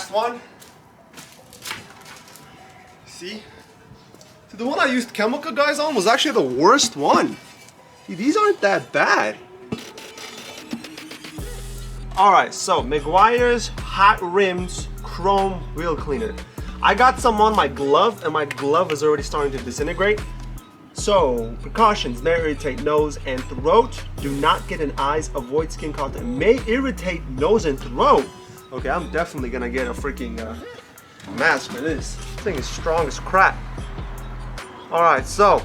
last one. See? So the one I used chemical guys on was actually the worst one. See, these aren't that bad. Alright, so Meguiares Hot Rims Chrome Wheel Cleaner. I got some on my glove and my glove is already starting to disintegrate. So, precautions: may irritate nose and throat. Do not get in eyes, avoid skin contact. May irritate nose and throat. Okay, I'm definitely gonna get a freaking mask for this. This thing is strong as crap. Alright, so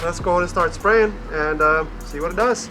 let's go ahead and start spraying and see what it does.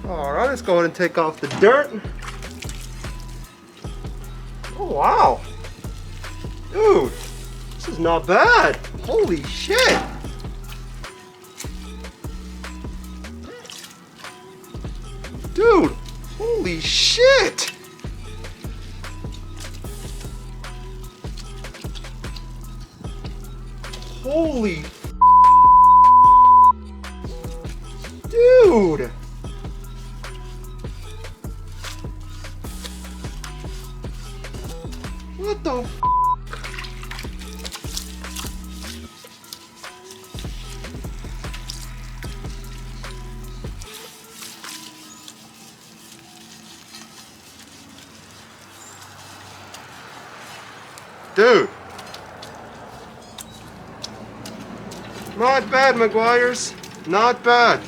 Alright, let's go ahead and take off the dirt. Oh wow. Dude, this is not bad. Holy shit. Dude, holy shit. Holy dude. What the f? Dude. Not bad, Meguiars. Not bad.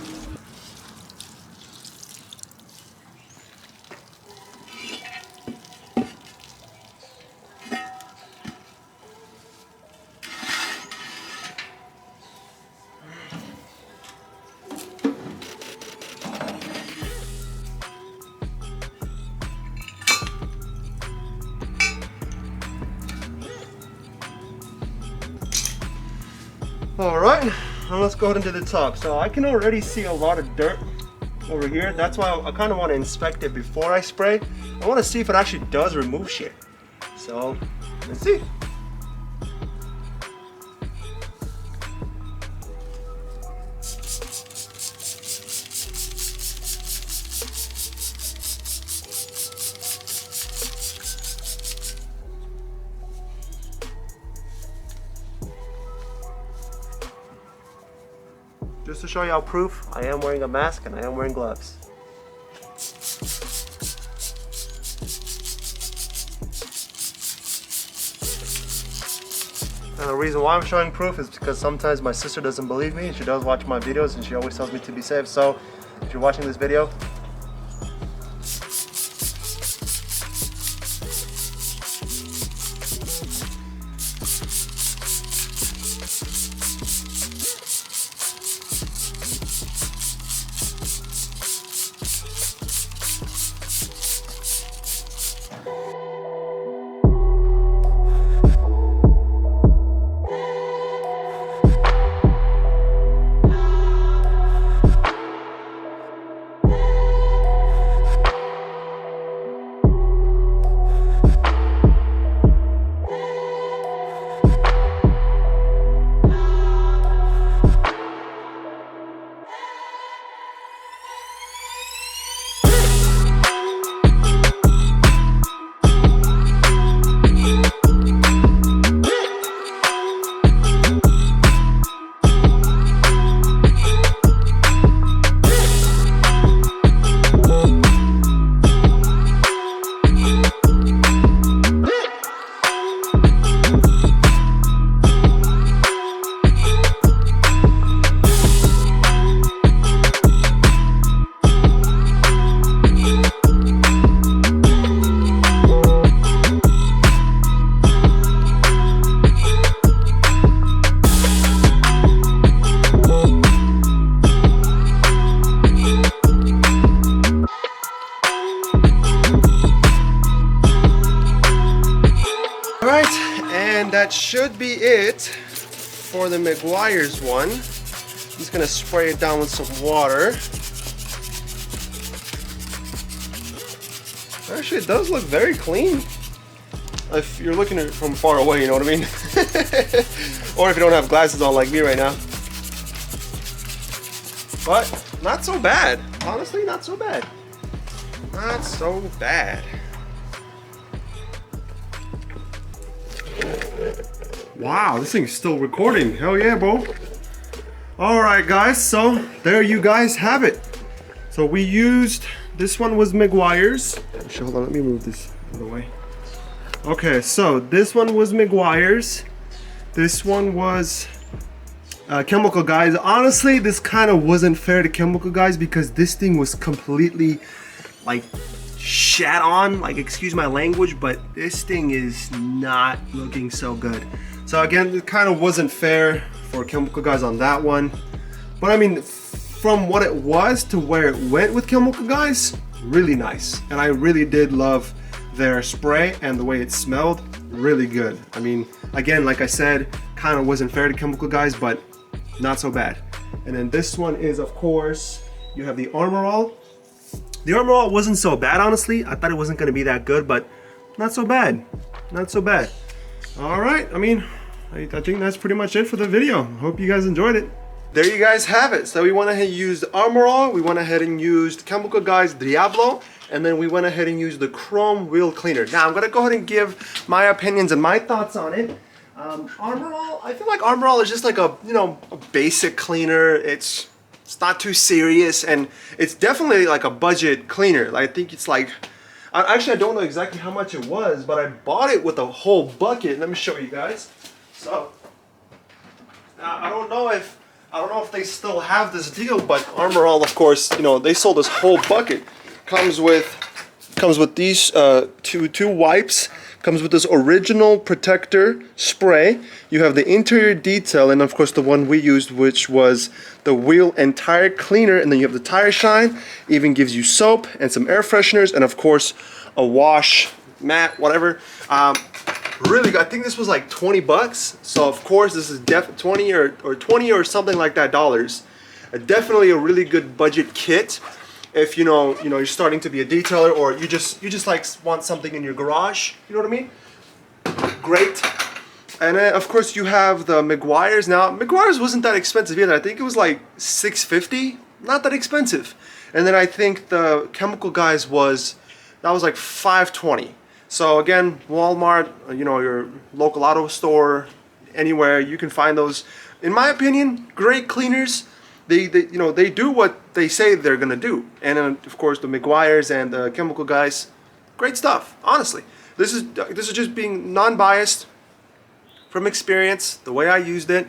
Alright, now let's go ahead into the top. So I can already see a lot of dirt over here. That's why I kind of want to inspect it before I spray. I want to see if it actually does remove shit. So, let's see. Just to show you how proof, I am wearing a mask and I am wearing gloves. And the reason why I'm showing proof is because sometimes my sister doesn't believe me and she does watch my videos and she always tells me to be safe. So if you're watching this video, that should be it for the Meguiars one. I'm just gonna spray it down with some water. Actually, it does look very clean. If you're looking at it from far away, you know what I mean? Or if you don't have glasses on like me right now. But not so bad. Honestly, not so bad. Not so bad. Wow, this thing's still recording. Hell yeah, bro. Alright guys, so there you guys have it. So we used, this one was Meguiars. Actually, hold on, let me move this out of the way. Okay, so this one was Meguiars. This one was Chemical Guys. Honestly, this kind of wasn't fair to Chemical Guys because this thing was completely like shat on, like excuse my language, but this thing is not looking so good. So again, it kind of wasn't fair for Chemical Guys on that one. But I mean, from what it was to where it went with Chemical Guys, really nice. And I really did love their spray and the way it smelled, really good. I mean, again, like I said, kind of wasn't fair to Chemical Guys, but not so bad. And then this one is, of course, you have the Armor All. The Armor All wasn't so bad, honestly. I thought it wasn't going to be that good, but not so bad. Not so bad. All right, I mean, I think that's pretty much it for the video. Hope you guys enjoyed it. There you guys have it. So we went ahead and used Armor All, we went ahead and used Chemical Guys Diablo, and then we went ahead and used the Chrome Wheel Cleaner. Now I'm going to go ahead and give my opinions and my thoughts on it. Armor All, I feel like Armor All is just like a, you know, a basic cleaner. It's not too serious, and it's definitely like a budget cleaner. I think it's like, actually I don't know exactly how much it was, but I bought it with a whole bucket. Let me show you guys. So now I don't know if they still have this deal, but Armor All, of course, you know, they sold this whole bucket. Comes with these two wipes. Comes with this original protector spray. You have the interior detail, and of course the one we used, which was the wheel and tire cleaner, and then you have the tire shine. Even gives you soap and some air fresheners, and of course a wash mat, whatever. Really good. I think this was like 20 bucks. So of course this is 20 or something like that dollars. Definitely a really good budget kit. If you know you're starting to be a detailer, or you just like want something in your garage, you know what I mean? Great. And then of course you have the Meguiars. Now Meguiars wasn't that expensive either. I think it was like $6.50, not that expensive. And then I think the Chemical Guys was like $5.20. So again, Walmart, you know, your local auto store, anywhere you can find those. In my opinion, great cleaners. They do what they say they're gonna do. And then of course the Meguiars and the Chemical Guys, great stuff. Honestly, this is just being non-biased from experience, the way I used it.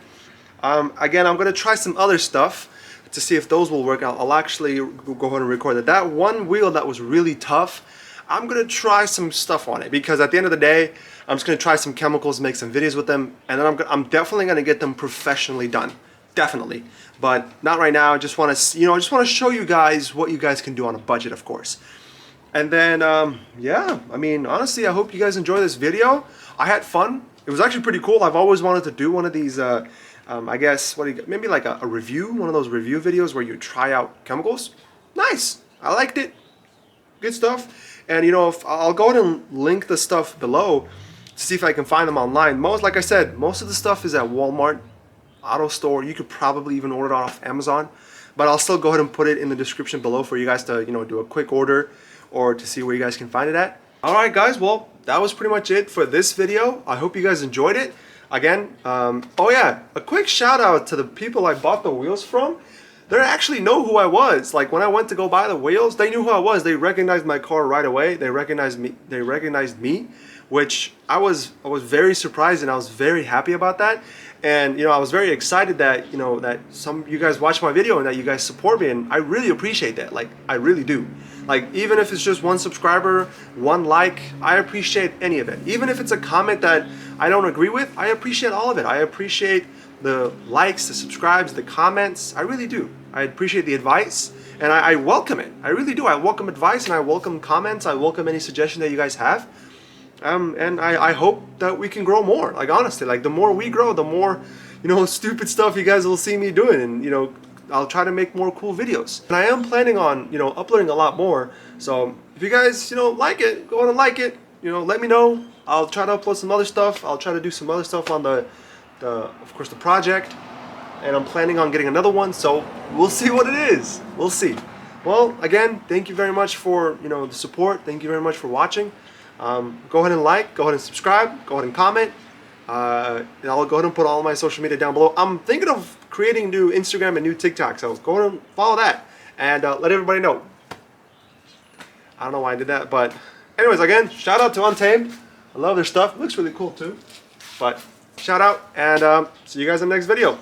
Again, I'm gonna try some other stuff to see if those will work out. I'll actually go ahead and record that. That one wheel that was really tough, I'm gonna try some stuff on it, because at the end of the day, I'm just gonna try some chemicals, make some videos with them, and then I'm definitely gonna get them professionally done. Definitely, but not right now. I just want to, show you guys what you guys can do on a budget, of course. And then, yeah, I mean, honestly, I hope you guys enjoy this video. I had fun. It was actually pretty cool. I've always wanted to do one of these, I guess, maybe like a review, one of those review videos where you try out chemicals. Nice. I liked it. Good stuff. And, you know, I'll go ahead and link the stuff below to see if I can find them online. Like I said, most of the stuff is at Walmart, auto store. You could probably even order it off Amazon, but I'll still go ahead and put it in the description below for you guys to, you know, do a quick order or to see where you guys can find it at. All right, guys, well, that was pretty much it for this video. I hope you guys enjoyed it. Again, oh yeah, a quick shout out to the people I bought the wheels from. They actually know who I was. Like when I went to go buy the wheels, they knew who I was. They recognized my car right away. They recognized me, which I was very surprised, and I was very happy about that. And, you know, I was very excited that, you know, that some of you guys watch my video and that you guys support me, and I really appreciate that. Like, I really do. Like, even if it's just one subscriber, one like, I appreciate any of it. Even if it's a comment that I don't agree with, I appreciate all of it. I appreciate the likes, the subscribes, the comments. I really do. I appreciate the advice, and I welcome it. I really do. I welcome advice, and I welcome comments. I welcome any suggestion that you guys have. And I hope that we can grow more. Like honestly, like the more we grow, the more, you know, stupid stuff you guys will see me doing, and you know, I'll try to make more cool videos. And I am planning on, you know, uploading a lot more. So if you guys, you know, like it, go ahead and like it. You know, let me know. I'll try to upload some other stuff. I'll try to do some other stuff on the of course the project. And I'm planning on getting another one. So we'll see what it is. We'll see. Well, again, thank you very much for, you know, the support. Thank you very much for watching. Go ahead and like, go ahead and subscribe, go ahead and comment. And I'll go ahead and put all my social media down below. I'm thinking of creating new Instagram and new TikTok, so go ahead and follow that. And let everybody know. I don't know why I did that, but anyways, again, shout out to Untamed. I love their stuff. It looks really cool too. But shout out, and see you guys in the next video.